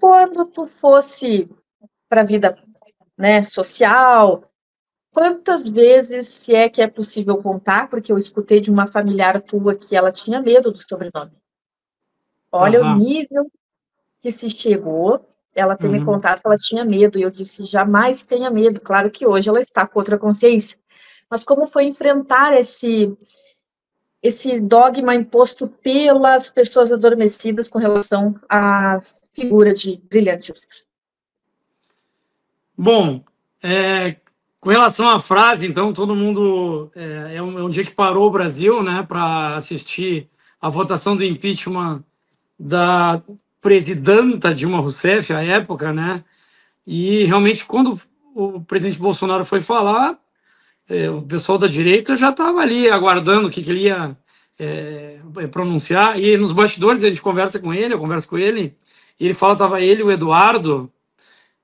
quando tu fosse para a vida, né, social, quantas vezes, se é que é possível contar, porque eu escutei de uma familiar tua que ela tinha medo do sobrenome. Olha o Aham. nível que se chegou, ela ter me Uhum. contado que ela tinha medo, e eu disse: "Jamais tenha medo", claro que hoje ela está com outra consciência, mas como foi enfrentar esse dogma imposto pelas pessoas adormecidas com relação à figura de Brilhante Ustra? Bom, com relação à frase, então, todo mundo. É um dia que parou o Brasil, né, para assistir a votação do impeachment da presidenta Dilma Rousseff, à época, né? E realmente, quando o presidente Bolsonaro foi falar, o pessoal da direita já estava ali aguardando o que ele ia pronunciar. E nos bastidores a gente conversa com ele, eu converso com ele, e ele fala, estava ele, o Eduardo,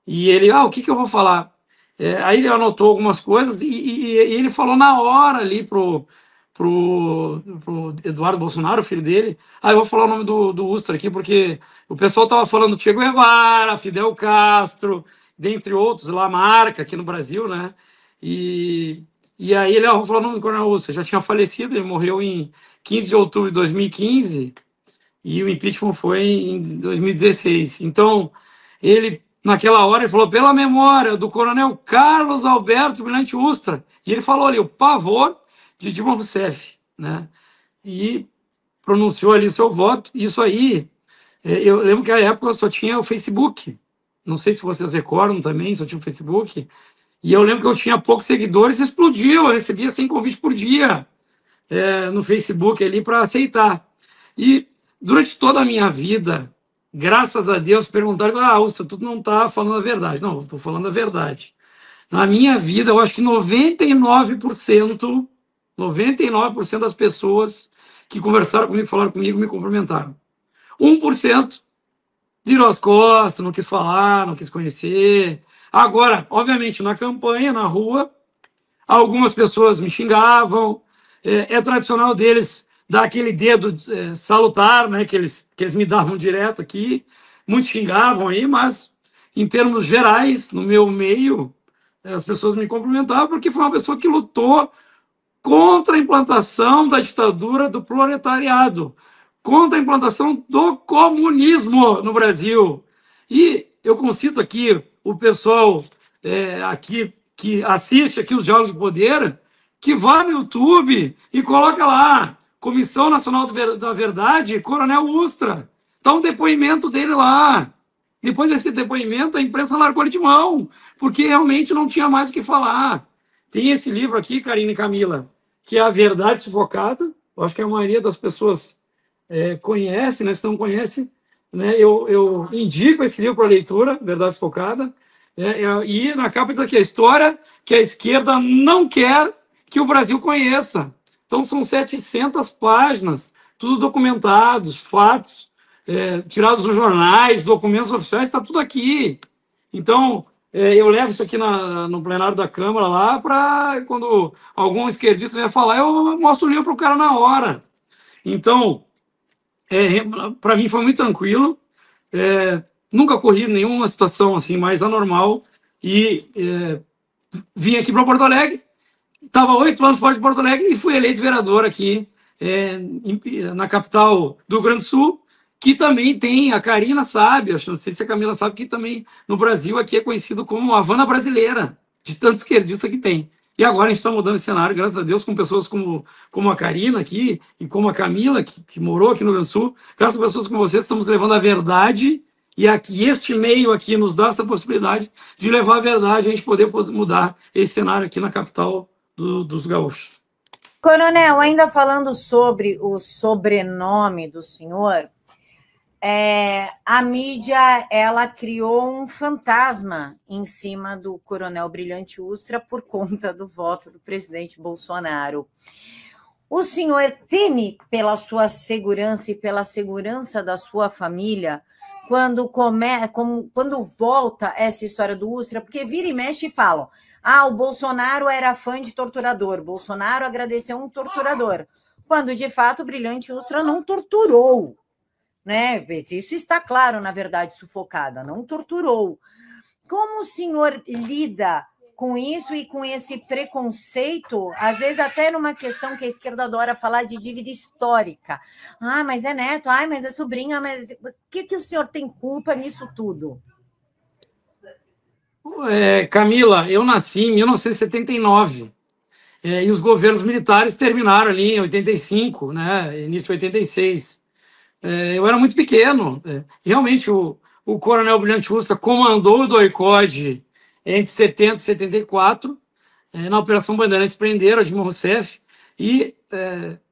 e ele, o que eu vou falar? Aí ele anotou algumas coisas e ele falou na hora ali pro Eduardo Bolsonaro, filho dele. Eu vou falar o nome do Ustra aqui, porque o pessoal estava falando Che Guevara, Fidel Castro, dentre outros, Lamarca, aqui no Brasil, né? E aí ele, vou falar o nome do Coronel Ustra, já tinha falecido, ele morreu em 15 de outubro de 2015 e o impeachment foi em 2016. Então, ele, naquela hora, ele falou, pela memória do coronel Carlos Alberto Brilhante Ustra. E ele falou ali, o pavor de Dilma Rousseff, né? E pronunciou ali seu voto. Isso aí, eu lembro que na época só tinha o Facebook. Não sei se vocês recordam também, só tinha o Facebook. E eu lembro que eu tinha poucos seguidores e explodiu. Eu recebia 100 convites por dia no Facebook ali para aceitar. E durante toda a minha vida, graças a Deus, perguntaram, Ustra, tu não está falando a verdade. Não, estou falando a verdade. Na minha vida, eu acho que 99% das pessoas que conversaram comigo, falaram comigo, me cumprimentaram. 1% virou as costas, não quis falar, não quis conhecer. Agora, obviamente, na campanha, na rua, algumas pessoas me xingavam. É tradicional deles dar aquele dedo salutar, né, que eles me davam direto aqui. Muitos xingavam aí, mas em termos gerais, no meu meio, as pessoas me cumprimentavam porque foi uma pessoa que lutou contra a implantação da ditadura do proletariado, contra a implantação do comunismo no Brasil. E eu concito aqui o pessoal aqui que assiste aqui os Jogos de Poder, que vá no YouTube e coloca lá, Comissão Nacional da Verdade, Coronel Ustra. Está um depoimento dele lá. Depois desse depoimento, a imprensa largou ele de mão, porque realmente não tinha mais o que falar. Tem esse livro aqui, Karine e Camila, que é A Verdade Sufocada. Eu acho que a maioria das pessoas conhece, né? Se não conhece, né? Eu indico esse livro para leitura, Verdade Sufocada. E na capa diz aqui, a história que a esquerda não quer que o Brasil conheça. Então, são 700 páginas, tudo documentados, fatos, tirados dos jornais, documentos oficiais, está tudo aqui. Então, eu levo isso aqui no plenário da Câmara lá para quando algum esquerdista vier falar, eu mostro o livro para o cara na hora. Então, para mim foi muito tranquilo. Nunca corri nenhuma situação assim mais anormal e vim aqui para Porto Alegre. Estava 8 anos fora de Porto Alegre e fui eleito vereador aqui na capital do Rio Grande do Sul, que também tem, a Karina sabe, não sei se a Camila sabe, que também no Brasil aqui é conhecido como Havana brasileira, de tanto esquerdista que tem. E agora a gente está mudando esse cenário, graças a Deus, com pessoas como a Karina aqui e como a Camila, que morou aqui no Rio Grande do Sul. Graças a pessoas como vocês, estamos levando a verdade e aqui este meio aqui nos dá essa possibilidade de levar a verdade e a gente poder mudar esse cenário aqui na capital dos gaúchos. Coronel, ainda falando sobre o sobrenome do senhor, a mídia ela criou um fantasma em cima do Coronel Brilhante Ustra por conta do voto do presidente Bolsonaro. O senhor teme pela sua segurança e pela segurança da sua família quando volta essa história do Ustra? Porque vira e mexe e falam, o Bolsonaro era fã de torturador, Bolsonaro agradeceu um torturador, quando de fato o Brilhante Ustra não torturou. né? Isso está claro, na verdade, sufocada, não torturou. Como o senhor lida com isso e com esse preconceito, às vezes até numa questão que a esquerda adora falar de dívida histórica? Ah, mas é neto, ah, mas é sobrinho, mas o que o senhor tem culpa nisso tudo? Camila, eu nasci em 1979. E os governos militares terminaram ali em 85, né, início de 86. Eu era muito pequeno. Realmente, o coronel Brilhante Ussa comandou o DOI-CODE entre 70 e 74, na Operação Bandeirantes prenderam Dilma Rousseff. E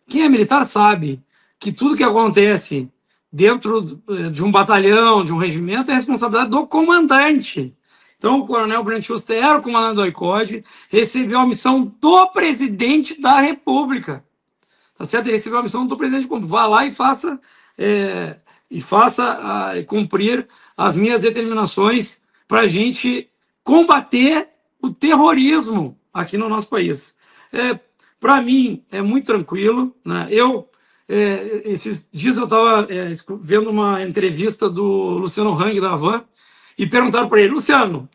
quem é militar sabe que tudo que acontece dentro de um batalhão, de um regimento, é responsabilidade do comandante. Então, o coronel Brilhante Ussa era o comandante do DOI-CODE, recebeu a missão do presidente da República. Tá certo? Ele recebeu a missão do presidente da República. Vá lá e faça cumprir as minhas determinações para a gente combater o terrorismo aqui no nosso país. Para mim, é muito tranquilo, né? Esses dias eu estava vendo uma entrevista do Luciano Hang, da Havan, e perguntaram para ele: Luciano,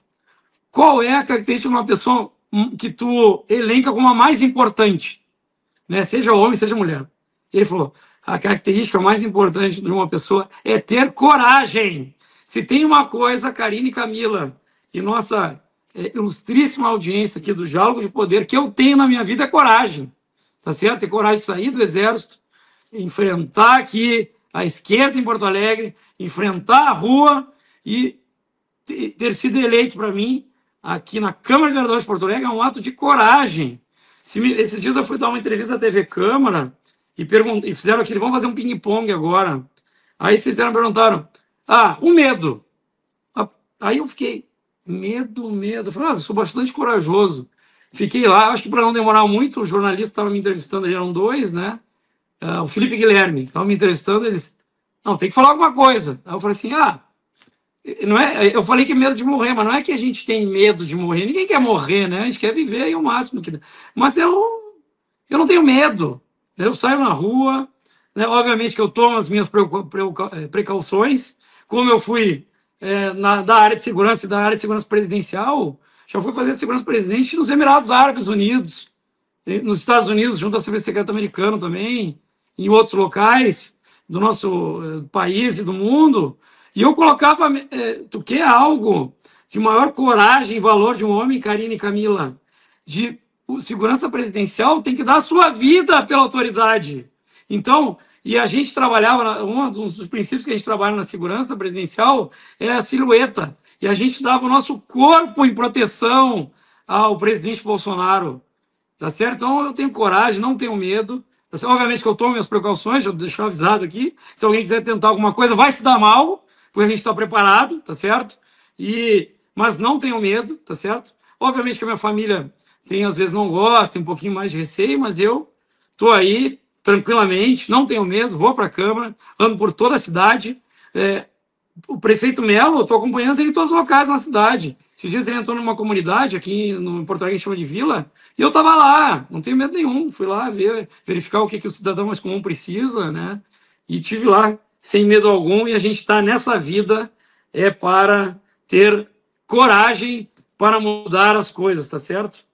qual é a característica de uma pessoa que tu elenca como a mais importante, né? Seja homem, seja mulher? Ele falou: a característica mais importante de uma pessoa é ter coragem. Se tem uma coisa, Karine e Camila, e nossa ilustríssima audiência aqui do Diálogo de Poder, que eu tenho na minha vida, é coragem. Tá certo? Ter coragem de sair do Exército, enfrentar aqui a esquerda em Porto Alegre, enfrentar a rua e ter sido eleito, para mim, aqui na Câmara de Vereadores de Porto Alegre, é um ato de coragem. Esses dias eu fui dar uma entrevista à TV Câmara e fizeram aquilo: vamos fazer um ping-pong agora. Aí perguntaram: o medo. Aí eu fiquei: medo. Eu falei: eu sou bastante corajoso. Fiquei lá, acho que para não demorar muito, o jornalista estava me entrevistando, eram dois, né? O Felipe Guilherme estava me entrevistando, eles: não, tem que falar alguma coisa. Aí eu falei assim: não é, eu falei que é medo de morrer, mas não é que a gente tem medo de morrer. Ninguém quer morrer, né? A gente quer viver aí o máximo que dá. Mas eu não tenho medo. Eu saio na rua, né? Obviamente que eu tomo as minhas precauções, como eu fui da área de segurança e da área de segurança presidencial. Já fui fazer segurança presidente nos Emirados Árabes Unidos, nos Estados Unidos, junto ao serviço secreto americano também, em outros locais do nosso país e do mundo. E eu colocava, tu quer algo de maior coragem e valor de um homem, Karine e Camila, de segurança presidencial, tem que dar a sua vida pela autoridade. Então, e a gente trabalhava, um dos princípios que a gente trabalha na segurança presidencial é a silhueta. E a gente dava o nosso corpo em proteção ao presidente Bolsonaro. Tá certo? Então, eu tenho coragem, não tenho medo. Obviamente que eu tomo minhas precauções, eu deixo avisado aqui. Se alguém quiser tentar alguma coisa, vai se dar mal, porque a gente está preparado, tá certo? Mas não tenho medo, tá certo? Obviamente que a minha família às vezes não gosta, tem um pouquinho mais de receio, mas eu estou aí tranquilamente, não tenho medo, vou para a Câmara, ando por toda a cidade. O prefeito Melo, eu estou acompanhando ele em todos os locais na cidade. Esses dias ele entrou numa comunidade aqui em Porto Alegre, que chama de Vila, e eu estava lá, não tenho medo nenhum. Fui lá verificar o que o cidadão mais comum precisa, né? E estive lá sem medo algum, e a gente está nessa vida para ter coragem para mudar as coisas, tá certo?